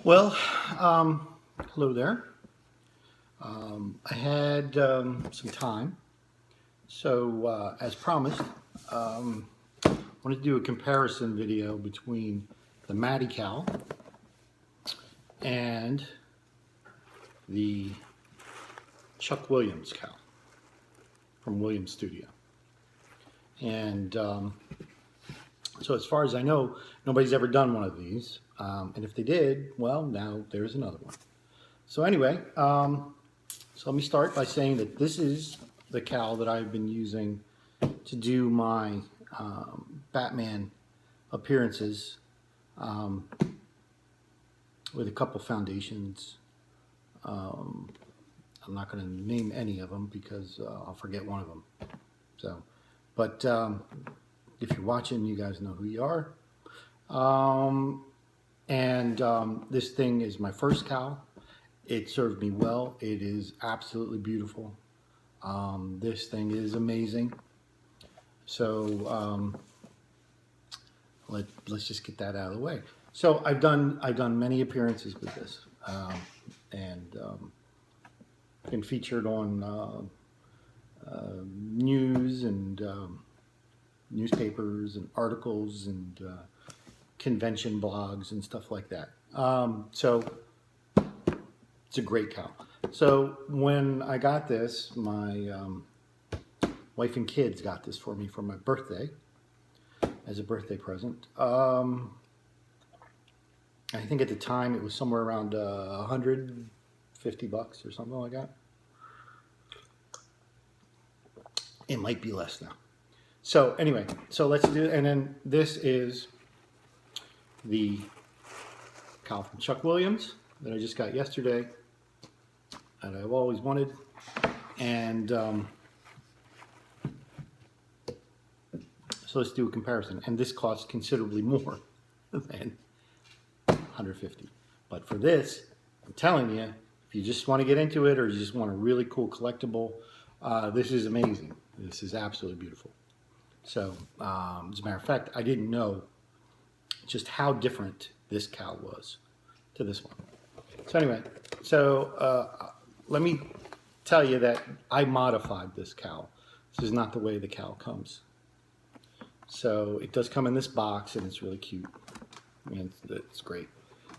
Well, hello there. I had some time, so as promised, I wanted to do a comparison video between the Maddie cowl and the Chuck Williams cowl from Williams Studio. And so as far as I know, nobody's ever done one of these. And if they did, well, now there's another one. So anyway, so let me start by saying that this is the cowl that I've been using to do my Batman appearances with a couple foundations. I'm not going to name any of them because I'll forget one of them. So, but if you're watching, you guys know who you are. This thing is my first cowl. It served me well. It is absolutely beautiful. This thing is amazing. So let's just get that out of the way. So I've done many appearances with this, been featured on news and newspapers and articles and convention blogs and stuff like that. So it's a great cowl. So when I got this, my wife and kids got this for me for my birthday as a birthday present. I think at the time it was somewhere around $150 or something like that. It might be less now. So anyway, so let's do it. And then this is the cowl from Chuck Williams that I just got yesterday that I've always wanted. And so let's do a comparison. And this costs considerably more than $150. But for this, I'm telling you, if you just want to get into it or you just want a really cool collectible, this is amazing. This is absolutely beautiful. So, as a matter of fact, I didn't know just how different this cowl was to this one. So anyway, let me tell you that I modified this cowl. This is not the way the cowl comes. So it does come in this box, and it's really cute. And it's great.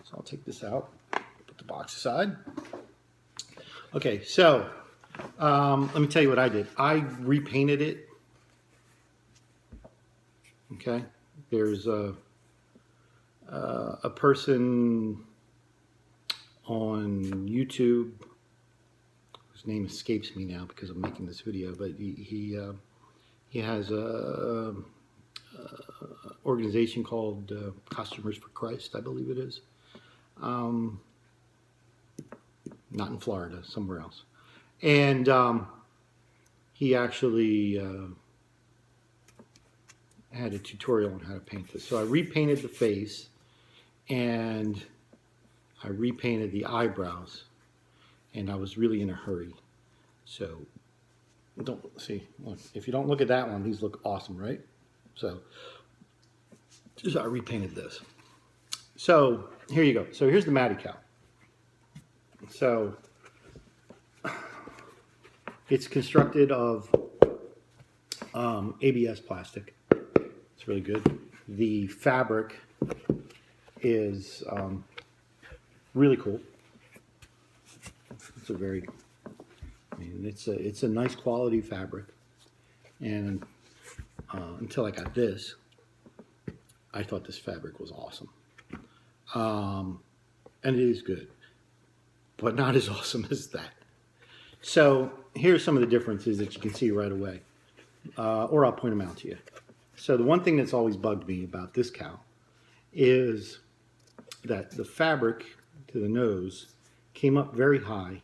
So I'll take this out, put the box aside. Okay, so let me tell you what I did. I repainted it. Okay, there's a person on YouTube whose name escapes me now because I'm making this video, but he has a organization called Costumers for Christ, I believe it is. Not in Florida, somewhere else. And he actually had a tutorial on how to paint this. So I repainted the face and I repainted the eyebrows, and I was really in a hurry. So don't see, look, if you don't look at that one, these look awesome, right? So just I repainted this. So here you go. So here's the Maddie cowl. So it's constructed of ABS plastic. It's really good. The fabric is really cool. It's a very, it's a nice quality fabric. And until I got this, I thought this fabric was awesome. And it is good, but not as awesome as that. So here's some of the differences that you can see right away, or I'll point them out to you. So the one thing that's always bugged me about this cowl is that the fabric to the nose came up very high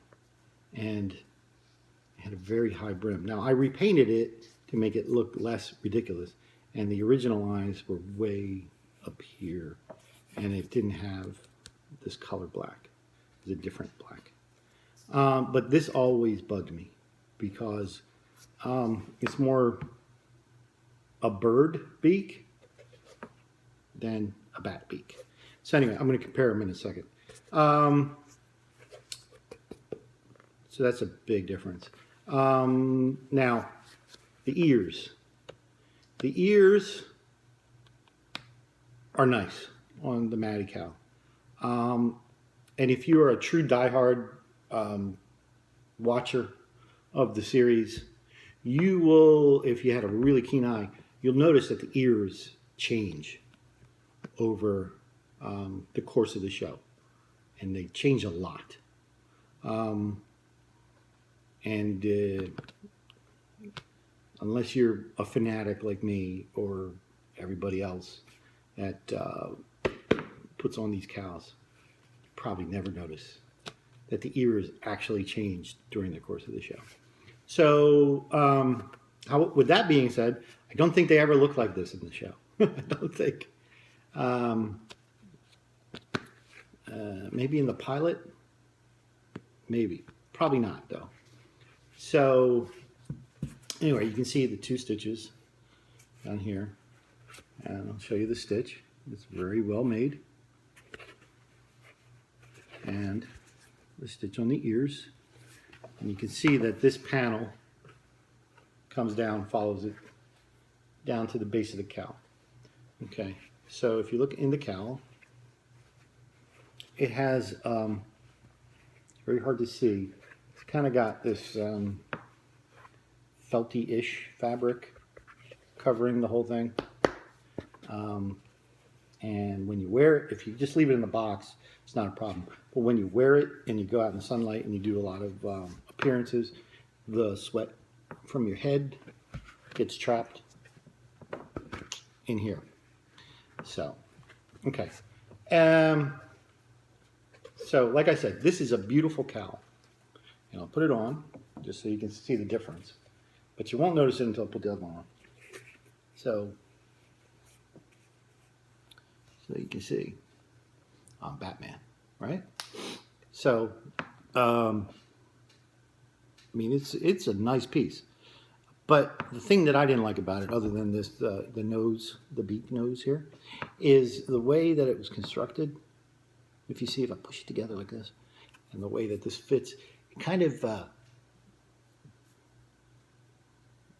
and had a very high brim. Now I repainted it to make it look less ridiculous, and the original eyes were way up here, and it didn't have this color black. It was a different black. But this always bugged me because it's more a bird beak than a bat beak. So anyway, I'm going to compare them in a second. So that's a big difference. Now, the ears. The ears are nice on the Maddie cow. And if you are a true diehard watcher of the series, you will, if you had a really keen eye, you'll notice that the ears change over the course of the show. And they change a lot. Unless you're a fanatic like me or everybody else that puts on these cows, you probably never notice that the ears actually changed during the course of the show. So, with that being said, I don't think they ever look like this in the show. I don't think. Maybe in the pilot, maybe. Probably not, though. So, anyway, you can see the 2 stitches down here. And I'll show you the stitch. It's very well made. And the stitch on the ears. And you can see that this panel comes down, follows it down to the base of the cowl. Okay, so if you look in the cowl, it has, it's very hard to see, it's kind of got this felty-ish fabric covering the whole thing. And when you wear it, if you just leave it in the box, it's not a problem. But when you wear it and you go out in the sunlight and you do a lot of appearances, the sweat from your head gets trapped in here. So, okay. So, like I said, this is a beautiful cowl. And I'll put it on just so you can see the difference. But you won't notice it until I put the other one on. So you can see I'm Batman, right? So, I mean, it's a nice piece. But the thing that I didn't like about it, other than this, the nose, the beak nose here, is the way that it was constructed. If you see, if I push it together like this, and the way that this fits, it kind of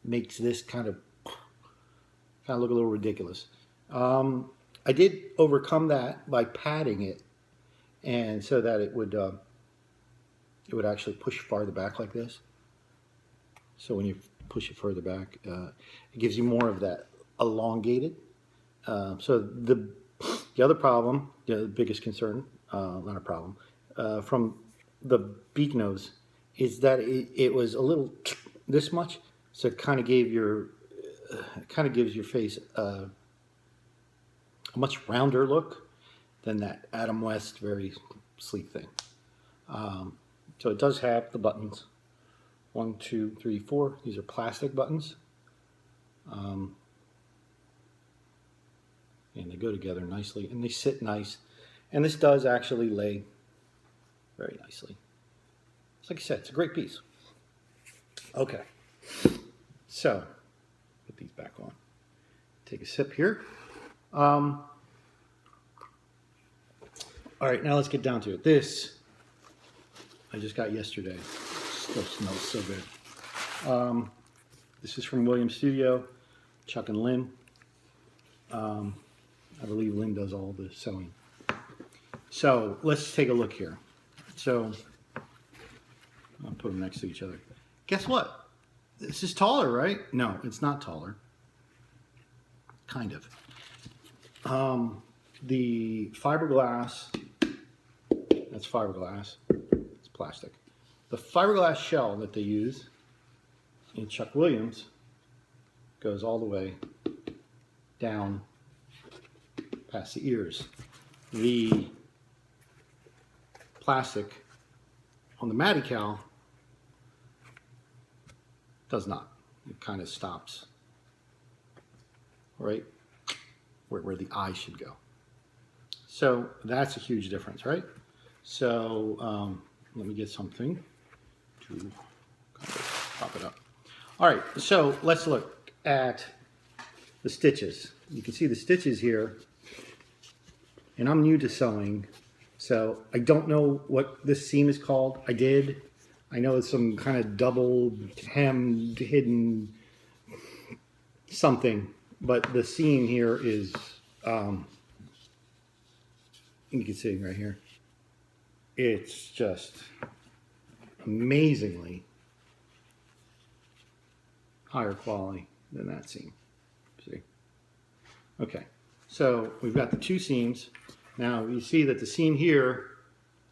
makes this kind of look a little ridiculous. I did overcome that by padding it, and so that it would actually push farther back like this. So when you push it further back, it gives you more of that elongated. So the other problem, the biggest concern, not a problem, from the beak nose is that it was a little this much, so it kind of gives your face a much rounder look than that Adam West very sleek thing. So it does have the buttons. 1, 2, 3, 4. These are plastic buttons. And they go together nicely, and they sit nice. And this does actually lay very nicely. It's like I said, it's a great piece. Okay. So, put these back on. Take a sip here. All right, now let's get down to it. This I just got yesterday. Still smells so good. This is from Williams Studio, Chuck and Lynn. I believe Lynn does all the sewing. So let's take a look here. So I'll put them next to each other. Guess what? This is taller, right? No, it's not taller. Kind of. The fiberglass, that's fiberglass, it's plastic. The fiberglass shell that they use in Chuck Williams goes all the way down past the ears. The plastic on the Maddie cowl does not. It kind of stops right where the eye should go. So that's a huge difference, right? So let me get something to kind of pop it up. All right, so let's look at the stitches. You can see the stitches here, and I'm new to sewing, So I don't know what this seam is called. I know it's some kind of double hemmed hidden something, but the seam here is, you can see right here, it's just amazingly higher quality than that seam. See? Okay, so we've got the two seams. Now you see that the seam here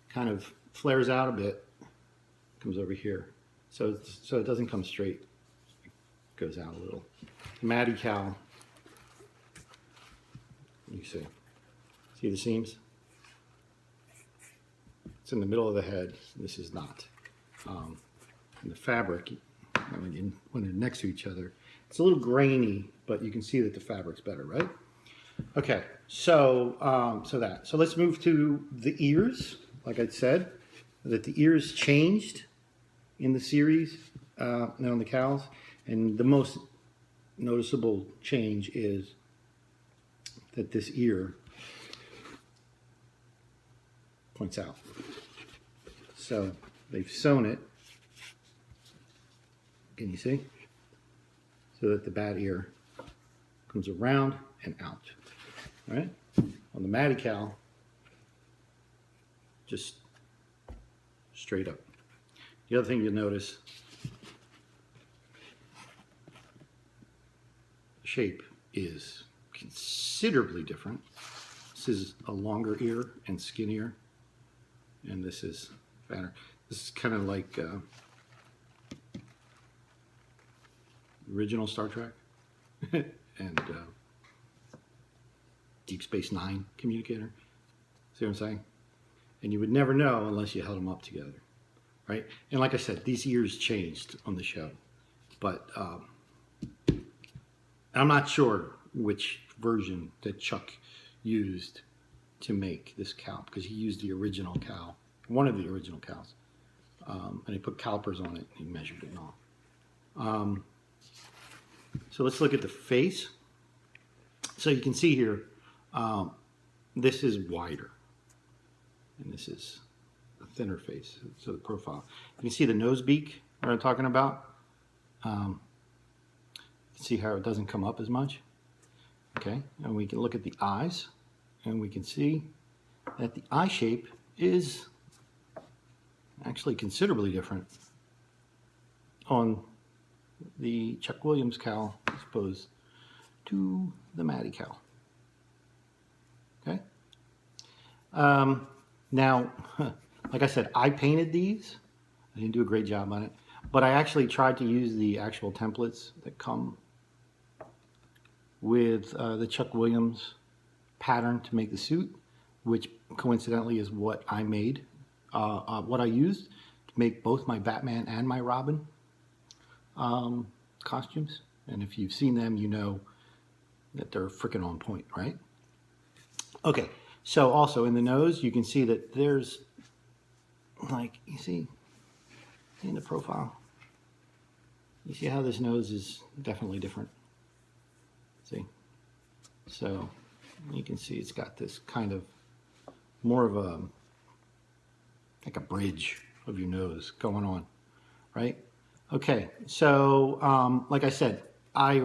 kind of flares out a bit, comes over here. So it doesn't come straight, it goes out a little. Maddie cowl, you see the seams? It's in the middle of the head. This is not. And the fabric, when they're next to each other, it's a little grainy, but you can see that the fabric's better, right? Okay, so so let's move to the ears. Like I said, that the ears changed in the series, on the cows, and the most noticeable change is that this ear points out. So they've sewn it. Can you see? So that the bat ear comes around and out. All right? On the Maddie cow, just straight up. The other thing you'll notice, the shape is considerably different. This is a longer ear and skinnier, and this is fatter. This is kind of like original Star Trek and Deep Space Nine communicator. See what I'm saying? And you would never know unless you held them up together, right? And like I said, these ears changed on the show, but I'm not sure which version that Chuck used to make this cow, because he used the original cow, one of the original cows, and he put calipers on it and he measured it and all. So let's look at the face. So you can see here, this is wider, and this is a thinner face. So the profile. You can see the nose beak, what I'm talking about. See how it doesn't come up as much. Okay, and we can look at the eyes, and we can see that the eye shape is actually considerably different on the Chuck Williams cow as opposed to the Maddie cow. Okay. Now, like I said, I painted these. I didn't do a great job on it, but I actually tried to use the actual templates that come with the Chuck Williams pattern to make the suit, which coincidentally is what I made, what I used to make both my Batman and my Robin costumes. And if you've seen them, you know that they're freaking on point, right? Okay, so also in the nose, you can see that there's, like, you see in the profile, you see how this nose is definitely different. See? So you can see it's got this kind of more of a, like a bridge of your nose going on, right? Okay, so like I said, I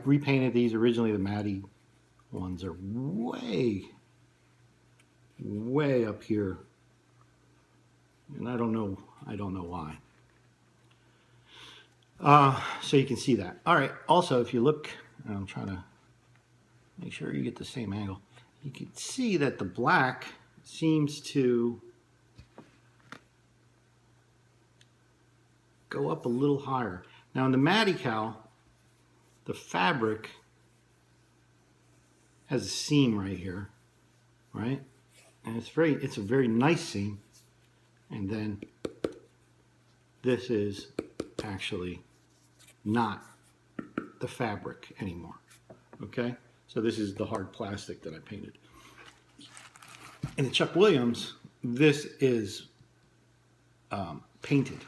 repainted these. Originally the Maddie ones are way up here, and I don't know why. So you can see that. All right, also if you look, I'm trying to make sure you get the same angle, you can see that the black seems to go up a little higher. Now in the Maddie cow, the fabric has a seam right here, right? And it's a very nice seam. And then this is actually not the fabric anymore, okay? So this is the hard plastic that I painted. In the Chuck Williams, this is painted.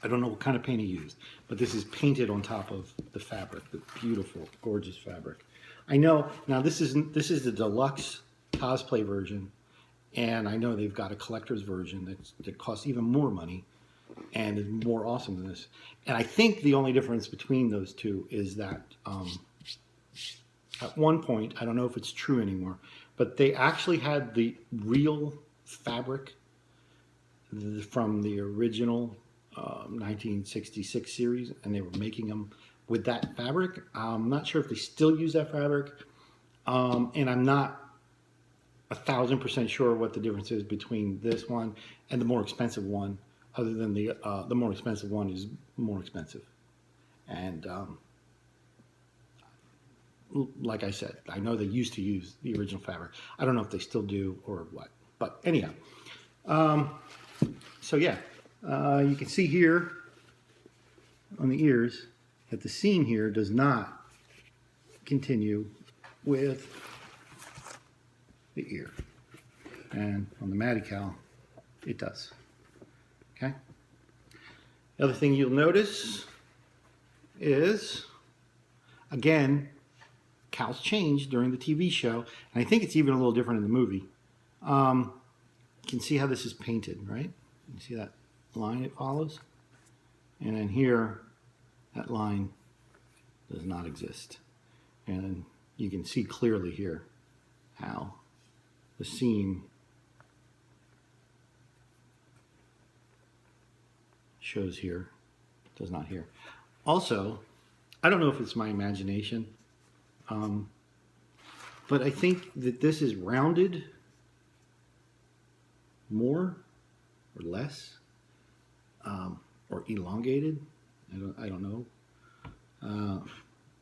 I don't know what kind of paint he used, but this is painted on top of the fabric, the beautiful, gorgeous fabric. I know, now this is the deluxe cosplay version. And I know they've got a collector's version that costs even more money and is more awesome than this. And I think the only difference between those two is that at one point, I don't know if it's true anymore, but they actually had the real fabric from the original 1966 series, and they were making them with that fabric. I'm not sure if they still use that fabric, and I'm not 1,000% sure what the difference is between this one and the more expensive one, other than the more expensive one is more expensive. And like I said, I know they used to use the original fabric. I don't know if they still do or what. But anyhow, so yeah, you can see here on the ears that the seam here does not continue with the ear. And on the Maddie cowl, it does. Okay. The other thing you'll notice is, again, cowls changed during the TV show, and I think it's even a little different in the movie. You can see how this is painted, right? You see that line it follows? And then here, that line does not exist. And you can see clearly here how the seam shows here, does not here. Also, I don't know if it's my imagination, but I think that this is rounded more or less, or elongated. I don't know.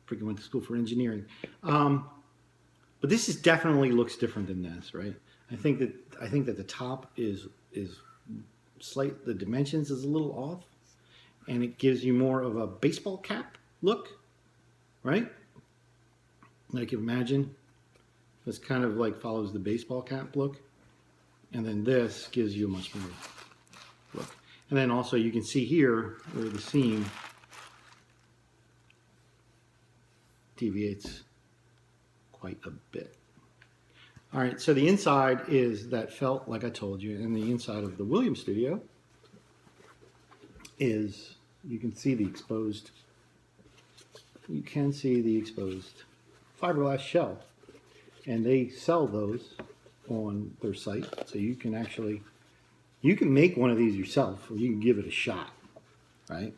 Freaking went to school for engineering. But this is definitely looks different than this, right? I think that the top is slight. The dimensions is a little off, and it gives you more of a baseball cap look, right? Like imagine this kind of like follows the baseball cap look, and then this gives you a much more look. And then also you can see here where the seam deviates quite a bit. All right, so the inside is that felt, like I told you, and the inside of the Williams studio is, you can see the exposed fiberglass shell, and they sell those on their site, so you can make one of these yourself, or you can give it a shot, right?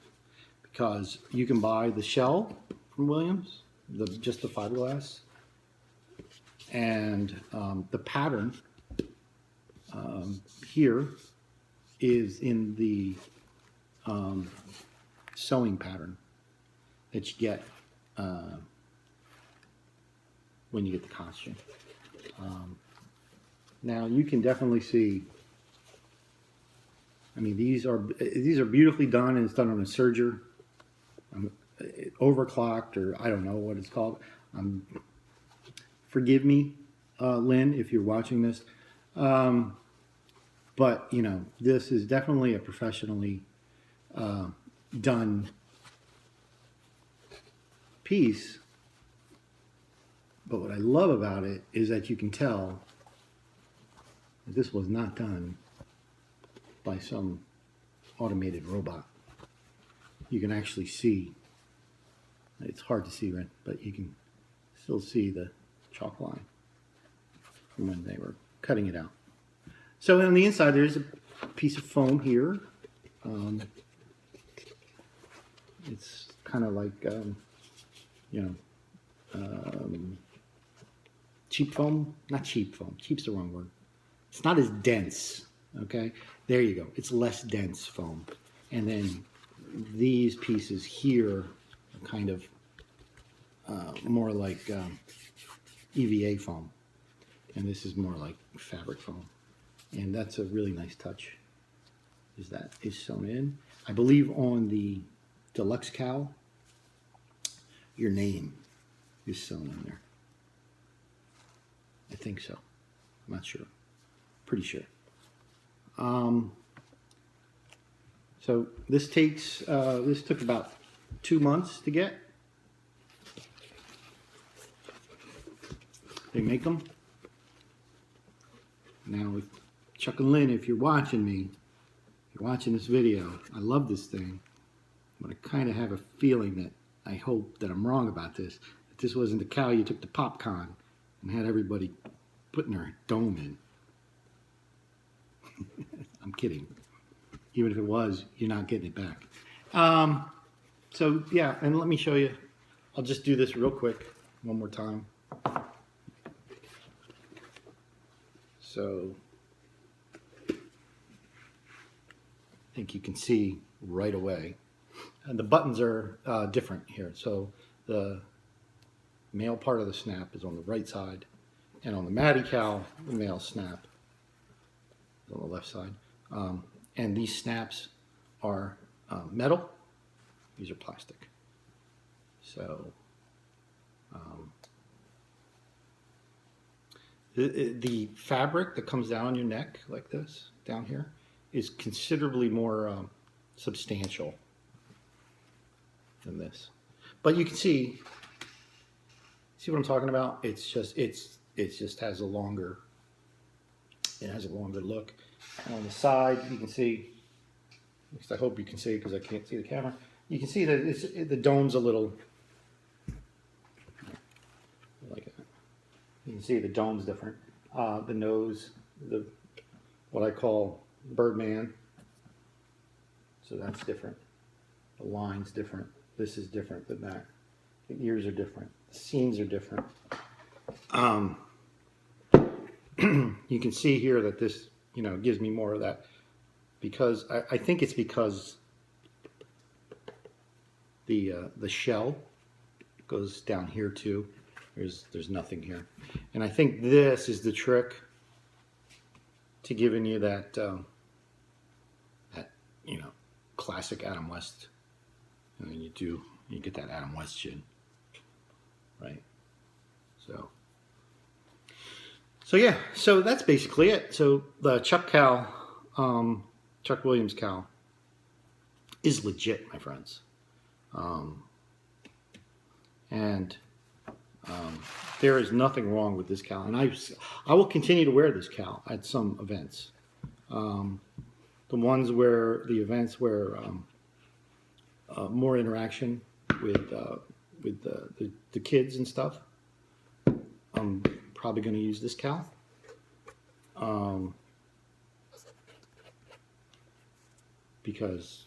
Because you can buy the shell from Williams, just the fiberglass, and the pattern here is in the sewing pattern that you get when you get the costume. Now you can definitely see, I mean, these are beautifully done, and it's done on a serger, overclocked, or I don't know what it's called. Forgive me, Lynn, if you're watching this. But, you know, this is definitely a professionally done piece. But what I love about it is that you can tell that this was not done by some automated robot. You can actually see, it's hard to see, right? But you can still see the chalk line from when they were cutting it out. So on the inside, there's a piece of foam here. It's kind of like, cheap foam. Not cheap foam. Cheap's the wrong word. It's not as dense. Okay, there you go. It's less dense foam. And then these pieces here are kind of more like EVA foam, and this is more like fabric foam, and that's a really nice touch. Is that is sewn in? I believe on the deluxe cowl, your name is sewn in there. I think so. I'm not sure. Pretty sure. So this took about 2 months to get. They make them. Now, if Chuck and Lynn, if you're watching me, if you're watching this video, I love this thing, but I kind of have a feeling that I hope that I'm wrong about this. That this wasn't the cow you took to PopCon and had everybody putting their dome in. I'm kidding. Even if it was, you're not getting it back. So yeah, and let me show you. I'll just do this real quick one more time. So I think you can see right away. And the buttons are different here. So the male part of the snap is on the right side, and on the Maddie cow, the male snap is on the left side. And these snaps are metal. These are plastic. So the fabric that comes down your neck like this, down here, is considerably more substantial than this. But you can see what I'm talking about? It just has a longer, it has a longer look. And on the side, you can see, at least I hope you can see because I can't see the camera. You can see that the dome's a little, like that. You can see the dome's different. The nose, what I call Birdman. So that's different. The line's different. This is different than that. The ears are different. The seams are different. You can see here that this, gives me more of that, because I think it's because the shell goes down here too. There's nothing here, and I think this is the trick to giving you that classic Adam West. And then you get that Adam West chin, right? So yeah, so that's basically it. So the Chuck cow, Chuck Williams cow, is legit, my friends. There is nothing wrong with this cow, and I will continue to wear this cow at some events. The events where more interaction with the kids and stuff, I'm probably going to use this cow. Because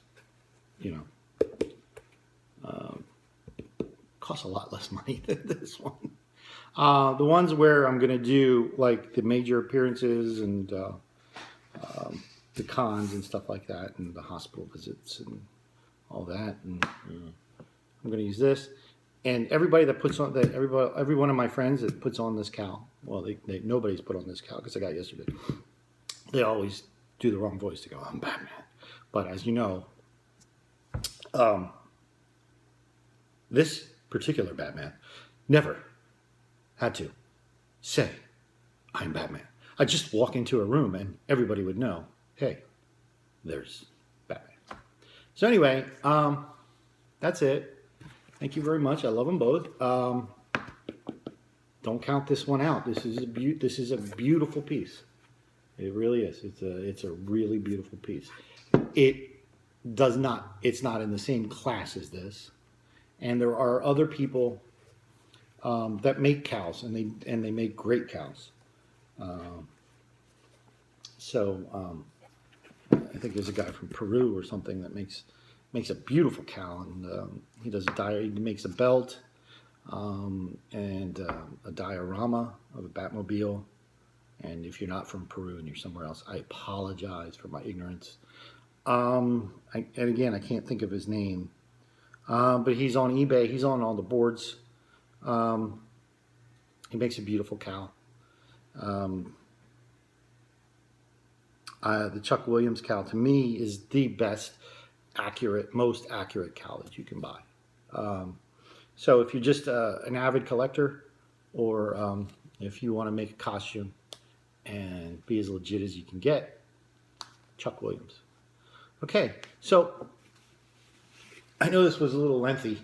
costs a lot less money than this one. The ones where I'm going to do like the major appearances and the cons and stuff like that, and the hospital visits and all that, and I'm going to use this. And everybody that puts on that, every one of my friends that puts on this cow, well, nobody's put on this cow because I got yesterday. They always do the wrong voice to go, I'm Batman. But as you know, this particular Batman never had to say, I'm Batman. I just walk into a room and everybody would know, hey, there's Batman. So anyway, that's it. Thank you very much. I love them both. Don't count this one out. This is a beautiful piece. It really is. It's a really beautiful piece. It's not in the same class as this. And there are other people that make cows, and they make great cows. I think there's a guy from Peru or something that makes a beautiful cow, and he makes a belt and a diorama of a Batmobile. And if you're not from Peru and you're somewhere else, I apologize for my ignorance. And again, I can't think of his name, but he's on eBay. He's on all the boards. He makes a beautiful cow. The Chuck Williams cow, to me, is the best, most accurate cow that you can buy. So if you're just an avid collector, or if you want to make a costume and be as legit as you can get, Chuck Williams. Okay, so I know this was a little lengthy,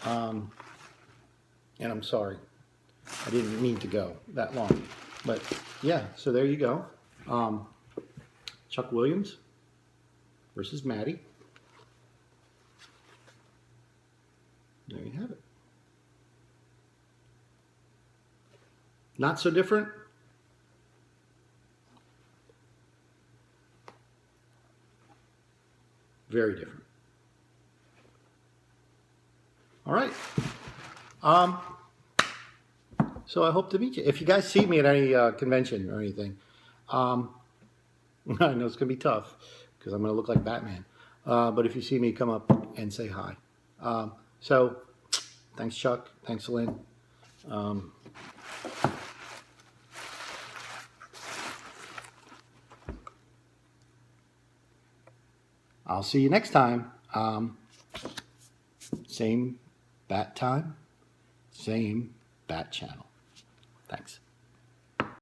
and I'm sorry. I didn't mean to go that long. But yeah, so there you go. Chuck Williams versus Maddie. There you have it. Not so different. Very different. All right. So I hope to meet you. If you guys see me at any convention or anything, I know it's going to be tough because I'm going to look like Batman. But if you see me, come up and say hi. So thanks, Chuck. Thanks, Lynn. I'll see you next time. Same bat time, same bat channel. Thanks.